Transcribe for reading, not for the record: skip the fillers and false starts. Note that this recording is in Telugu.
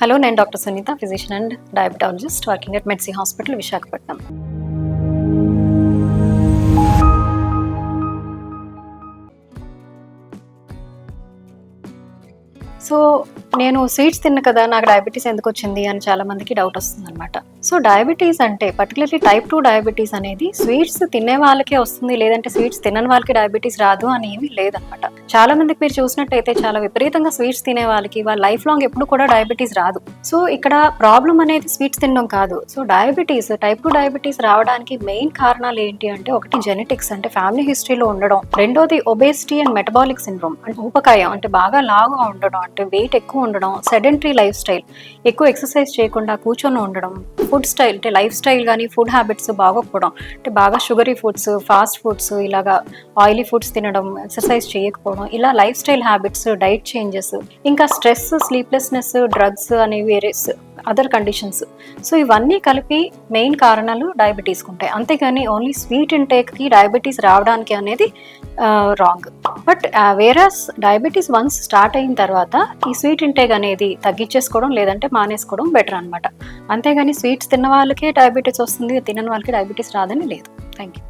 హలో, నేను doctor Sunitha, physician and diabetologist working at Medsy hospital, Visakhapatnam. So నేను స్వీట్స్ తిన్న కదా, నాకు డయాబెటీస్ ఎందుకు వచ్చింది అని చాలా మందికి డౌట్ వస్తుంది అనమాట. సో డయాబెటీస్ అంటే పర్టికులర్లీ టైప్ 2 డయాబెటీస్ అనేది స్వీట్స్ తినే వాళ్ళకే వస్తుంది, లేదంటే స్వీట్స్ తినని వాళ్ళకి డయాబెటీస్ రాదు అని ఏమీ లేదనమాట. చాలా మందికి మీరు చూసినట్టయితే చాలా విపరీతంగా స్వీట్స్ తినే వాళ్ళకి వాళ్ళ లైఫ్ లాంగ్ ఎప్పుడు కూడా డయాబెటీస్ రాదు. సో ఇక్కడ ప్రాబ్లం అనేది స్వీట్స్ తినడం కాదు. సో డయాబెటీస్, టైప్ 2 డయాబెటీస్ రావడానికి మెయిన్ కారణాలు ఏంటి అంటే, ఒకటి జెనెటిక్స్ అంటే ఫ్యామిలీ హిస్టరీలో ఉండడం, రెండోది ఒబేసిటీ అండ్ మెటబాలిక్ సిండ్రోమ్ అంటే ఊబకాయం అంటే బాగా లావుగా ఉండడం, అంటే వెయిట్ ఎక్కువ ఉండడం, సెడెంటరీ లైఫ్ స్టైల్ ఎక్కువ ఎక్సర్సైజ్ చేయకుండా కూర్చొని ఉండడం, ఫుడ్ స్టైల్ అంటే లైఫ్ స్టైల్ కానీ ఫుడ్ హ్యాబిట్స్ బాగోకపోవడం, అంటే బాగా షుగరీ ఫుడ్స్, ఫాస్ట్ ఫుడ్స్, ఇలాగా ఆయిలీ ఫుడ్స్ తినడం, ఎక్సర్సైజ్ చేయకపోవడం, ఇలా life style habits, diet changes, ఇంకా స్ట్రెస్, స్లీప్లెస్నెస్, డ్రగ్స్ అనేవి వేరే అదర్ కండిషన్స్. సో ఇవన్నీ కలిపి మెయిన్ కారణాలు డయాబెటీస్కి ఉంటాయి. అంతేగాని ఓన్లీ స్వీట్ ఇంటేక్కి డయాబెటీస్ రావడానికి అనేది రాంగ్. బట్ వేరస్ డయాబెటీస్ వన్స్ స్టార్ట్ అయిన తర్వాత ఈ స్వీట్ ఇంటేక్ అనేది తగ్గించేసుకోవడం లేదంటే మానేసుకోవడం బెటర్ అనమాట. అంతేగాని స్వీట్స్ తిన్న వాళ్ళకే డయాబెటీస్ వస్తుంది, తినని వాళ్ళకి డయాబెటీస్ రాదని లేదు. Thank you.